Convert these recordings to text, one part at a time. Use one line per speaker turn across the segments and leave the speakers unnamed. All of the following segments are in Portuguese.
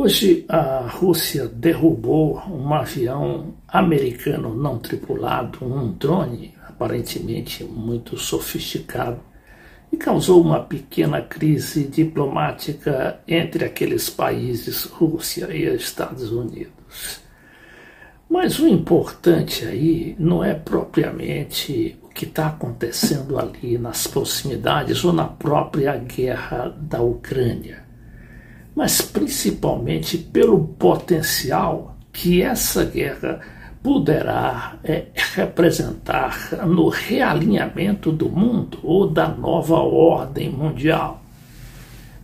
Hoje, a Rússia derrubou um avião americano não tripulado, um drone aparentemente muito sofisticado, e causou uma pequena crise diplomática entre aqueles países, Rússia e Estados Unidos. Mas o importante aí não é propriamente o que está acontecendo ali nas proximidades ou na própria guerra da Ucrânia, mas principalmente pelo potencial que essa guerra poderá representar no realinhamento do mundo ou da nova ordem mundial.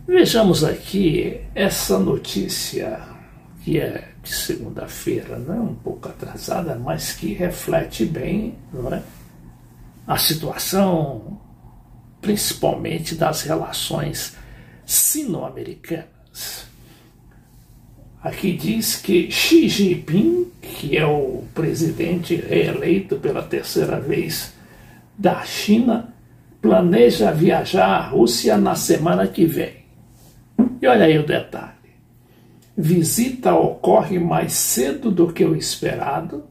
Vejamos aqui essa notícia, que é de segunda-feira, não é um pouco atrasada, mas que reflete bem, não é, a situação, principalmente das relações sino-americanas. Aqui diz que Xi Jinping, que é o presidente reeleito pela terceira vez da China, planeja viajar à Rússia na semana que vem. E olha aí o detalhe. Visita ocorre mais cedo do que o esperado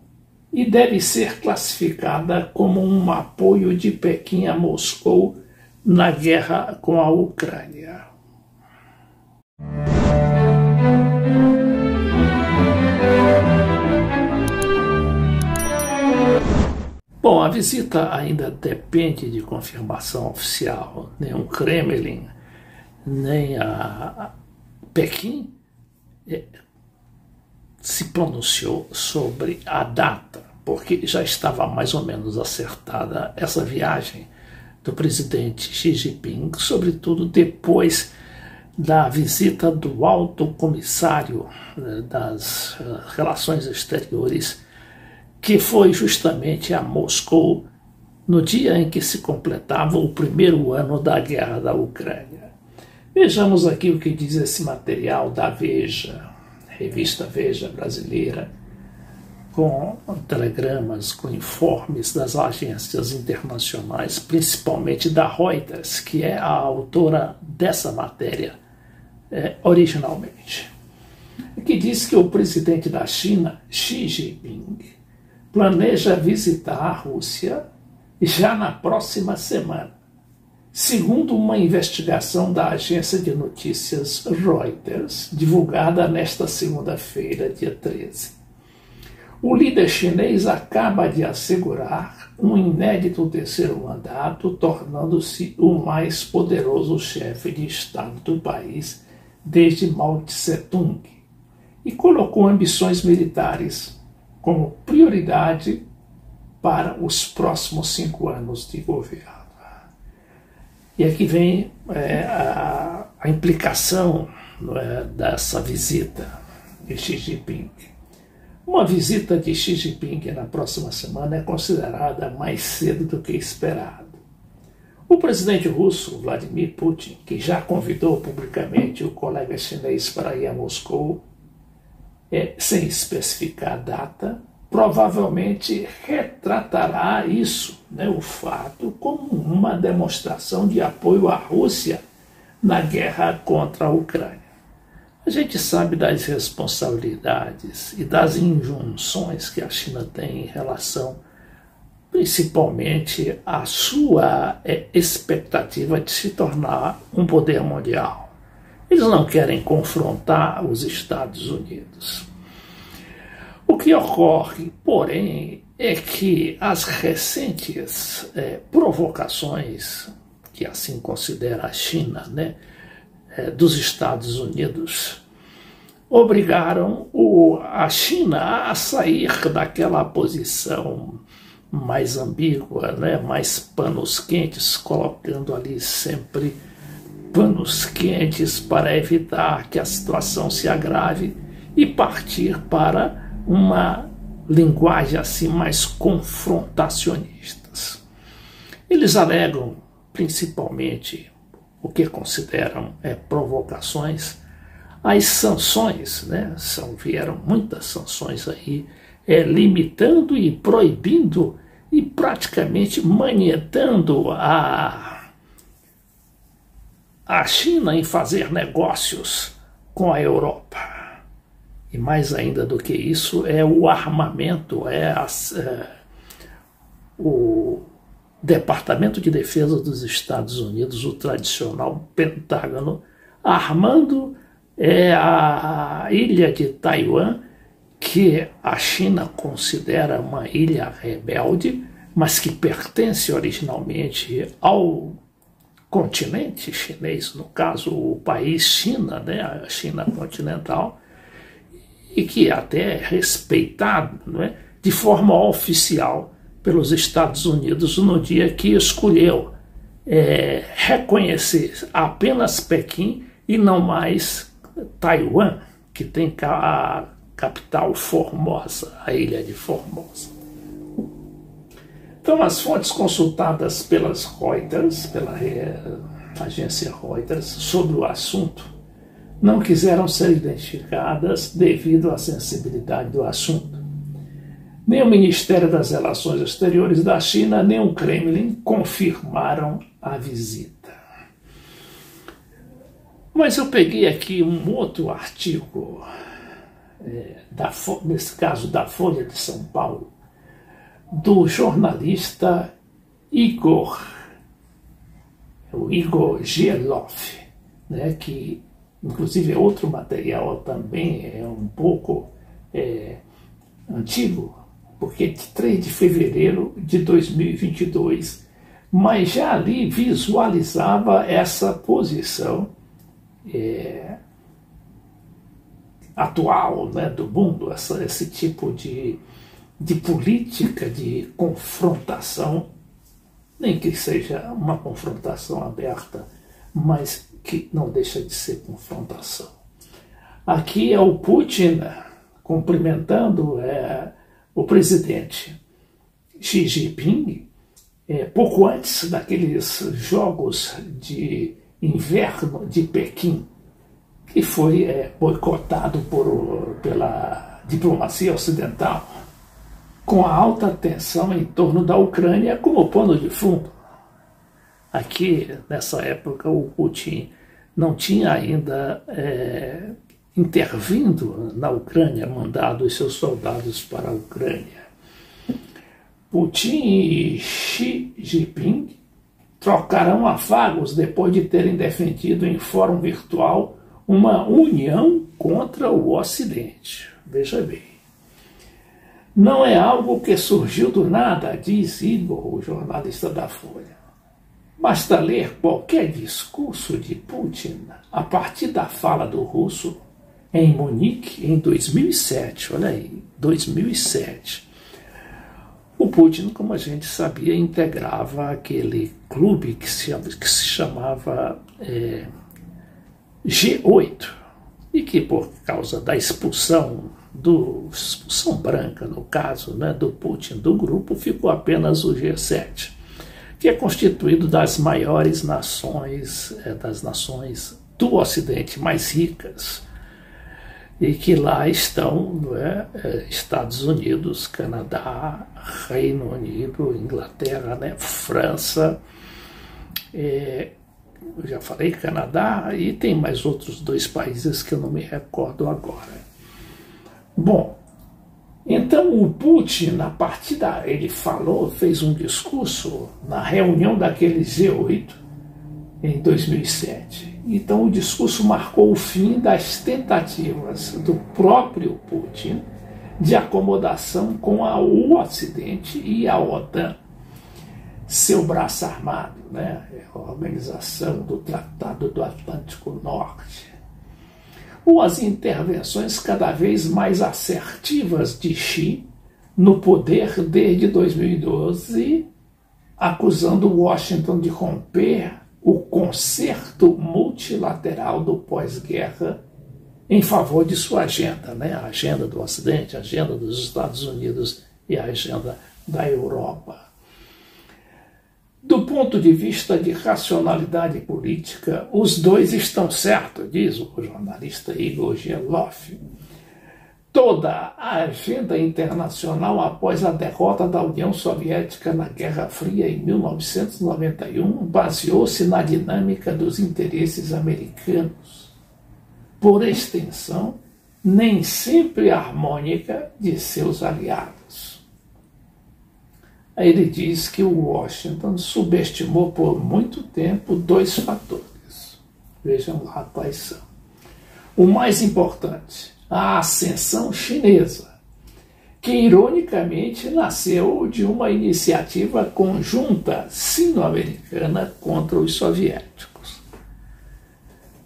e deve ser classificada como um apoio de Pequim a Moscou na guerra com a Ucrânia. Bom, a visita ainda depende de confirmação oficial. Nem o Kremlin, nem a Pequim se pronunciou sobre a data, porque já estava mais ou menos acertada essa viagem do presidente Xi Jinping, sobretudo depois da visita do alto comissário das Relações Exteriores, que foi justamente a Moscou no dia em que se completava o primeiro ano da guerra da Ucrânia. Vejamos aqui o que diz esse material da Veja, revista Veja brasileira, com telegramas, com informes das agências internacionais, principalmente da Reuters, que é a autora dessa matéria originalmente, que diz que o presidente da China, Xi Jinping, planeja visitar a Rússia já na próxima semana, segundo uma investigação da agência de notícias Reuters, divulgada nesta segunda-feira, dia 13. O líder chinês acaba de assegurar um inédito terceiro mandato, tornando-se o mais poderoso chefe de Estado do país desde Mao Tse-tung, e colocou ambições militares como prioridade para os próximos 5 anos de governo. E aqui vem a implicação dessa visita de Xi Jinping. Uma visita de Xi Jinping na próxima semana é considerada mais cedo do que esperado. O presidente russo, Vladimir Putin, que já convidou publicamente o colega chinês para ir a Moscou, sem especificar a data, provavelmente retratará isso, o fato, como uma demonstração de apoio à Rússia na guerra contra a Ucrânia. A gente sabe das responsabilidades e das injunções que a China tem em relação, principalmente, à sua expectativa de se tornar um poder mundial. Eles não querem confrontar os Estados Unidos. O que ocorre, porém, é que as recentes provocações, que assim considera a China, dos Estados Unidos, obrigaram a China a sair daquela posição mais ambígua, mais panos quentes, colocando ali sempre panos quentes para evitar que a situação se agrave e partir para uma linguagem assim mais confrontacionistas. Eles alegam principalmente o que consideram provocações, as sanções, vieram muitas sanções aí, limitando e proibindo e praticamente manietando a China em fazer negócios com a Europa. e mais ainda do que isso, é o armamento, o Departamento de Defesa dos Estados Unidos, o tradicional Pentágono, armando a ilha de Taiwan, que a China considera uma ilha rebelde, mas que pertence originalmente ao continente chinês, no caso o país China, né, a China continental, e que até é respeitado, né, de forma oficial pelos Estados Unidos no dia que escolheu reconhecer apenas Pequim e não mais Taiwan, que tem a capital Formosa, a ilha de Formosa. Então, as fontes consultadas pelas Reuters, pela agência Reuters, sobre o assunto, não quiseram ser identificadas devido à sensibilidade do assunto. Nem o Ministério das Relações Exteriores da China, nem o Kremlin confirmaram a visita. Mas eu peguei aqui um outro artigo, nesse caso da Folha de São Paulo, do jornalista Igor Gielov, né, que inclusive é outro material também, é um pouco antigo, porque é de 3 de fevereiro de 2022, mas já ali visualizava essa posição atual, né, do mundo, esse tipo de política de confrontação, nem que seja uma confrontação aberta, mas que não deixa de ser confrontação. Aqui é o Putin cumprimentando o presidente Xi Jinping, pouco antes daqueles Jogos de Inverno de Pequim, que foi boicotado pela diplomacia ocidental, com a alta tensão em torno da Ucrânia como pano de fundo. Aqui, nessa época, o Putin não tinha ainda intervindo na Ucrânia, mandado os seus soldados para a Ucrânia. Putin e Xi Jinping trocarão afagos depois de terem defendido em fórum virtual uma união contra o Ocidente. Veja bem. Não é algo que surgiu do nada, diz Igor, o jornalista da Folha. Basta ler qualquer discurso de Putin a partir da fala do russo em Munique em 2007. Olha aí, 2007. O Putin, como a gente sabia, integrava aquele clube que se chamava G8 e que, por causa da expulsão branca, no caso, né, do Putin do grupo, ficou apenas o G7, que é constituído das maiores nações, das nações do Ocidente mais ricas, e que lá estão Estados Unidos, Canadá, Reino Unido, Inglaterra, né, França, eu já falei Canadá, e tem mais outros 2 países que eu não me recordo agora. Bom, então o Putin, a partir ele fez um discurso na reunião daquele G8 em 2007. Então o discurso marcou o fim das tentativas do próprio Putin de acomodação com o Ocidente e a OTAN, seu braço armado, né? A Organização do Tratado do Atlântico Norte, ou as intervenções cada vez mais assertivas de Xi no poder desde 2012, acusando Washington de romper o concerto multilateral do pós-guerra em favor de sua agenda, né? A agenda do Ocidente, a agenda dos Estados Unidos e a agenda da Europa. Do ponto de vista de racionalidade política, os dois estão certos, diz o jornalista Igor Gielov. Toda a agenda internacional após a derrota da União Soviética na Guerra Fria em 1991 baseou-se na dinâmica dos interesses americanos, por extensão, nem sempre harmônica de seus aliados. Aí ele diz que o Washington subestimou por muito tempo dois fatores. Vejam lá quais são. O mais importante, a ascensão chinesa, que ironicamente nasceu de uma iniciativa conjunta sino-americana contra os soviéticos.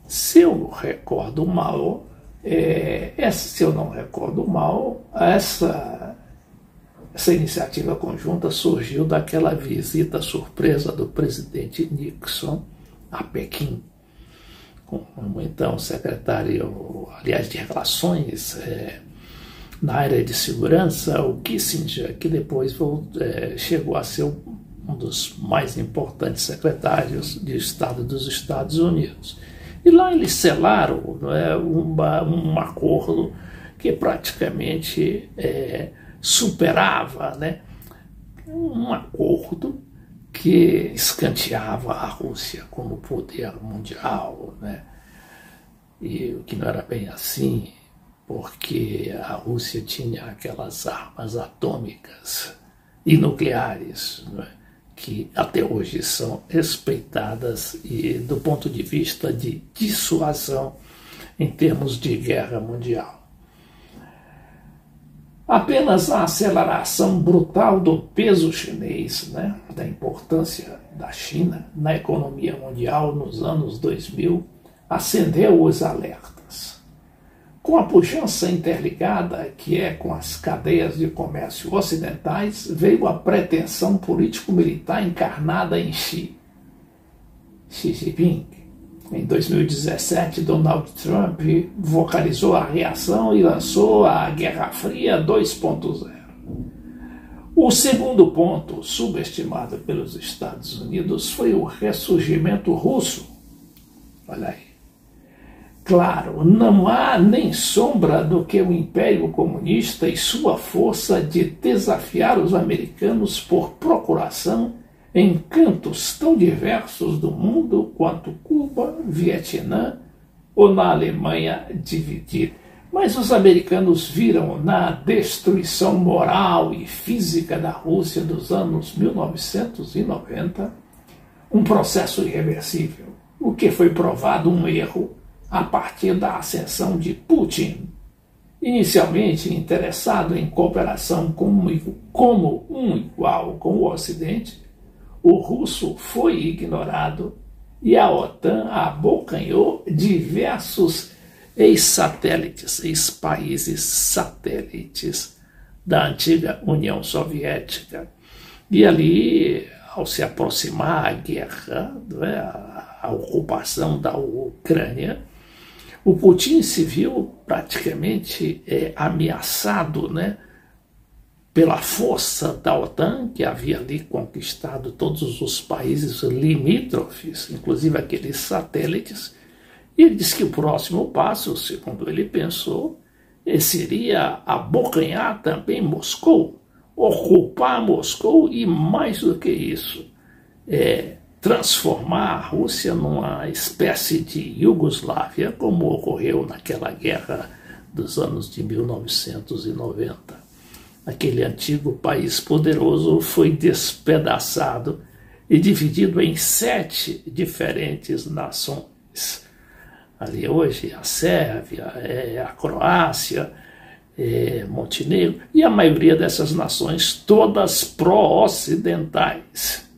Se eu não recordo mal, essa iniciativa conjunta surgiu daquela visita surpresa do presidente Nixon a Pequim, com o então secretário, aliás, de Relações na área de segurança, o Kissinger, que depois chegou a ser um dos mais importantes secretários de Estado dos Estados Unidos. E lá eles selaram um acordo que praticamente superava, um acordo que escanteava a Rússia como poder mundial, e o que não era bem assim, porque a Rússia tinha aquelas armas atômicas e nucleares, que até hoje são respeitadas e do ponto de vista de dissuasão em termos de guerra mundial. Apenas a aceleração brutal do peso chinês, da importância da China na economia mundial nos anos 2000, acendeu os alertas. Com a pujança interligada que é com as cadeias de comércio ocidentais, veio a pretensão político-militar encarnada em Xi Jinping. Em 2017, Donald Trump vocalizou a reação e lançou a Guerra Fria 2.0. O segundo ponto, subestimado pelos Estados Unidos, foi o ressurgimento russo. Olha aí. Claro, não há nem sombra do que o Império Comunista e sua força de desafiar os americanos por procuração em cantos tão diversos do mundo quanto Cuba, Vietnã ou na Alemanha dividida. Mas os americanos viram na destruição moral e física da Rússia dos anos 1990 um processo irreversível, o que foi provado um erro a partir da ascensão de Putin. Inicialmente interessado em cooperação como um igual com o Ocidente, o russo foi ignorado e a OTAN abocanhou diversos ex-países satélites da antiga União Soviética. E ali, ao se aproximar a guerra, a ocupação da Ucrânia, o Putin se viu praticamente ameaçado, pela força da OTAN, que havia ali conquistado todos os países limítrofes, inclusive aqueles satélites, e ele disse que o próximo passo, segundo ele pensou, seria abocanhar também Moscou, ocupar Moscou e, mais do que isso, transformar a Rússia numa espécie de Iugoslávia, como ocorreu naquela guerra dos anos de 1990. Aquele antigo país poderoso foi despedaçado e dividido em 7 diferentes nações. Ali hoje a Sérvia, a Croácia, Montenegro, e a maioria dessas nações todas pró-ocidentais.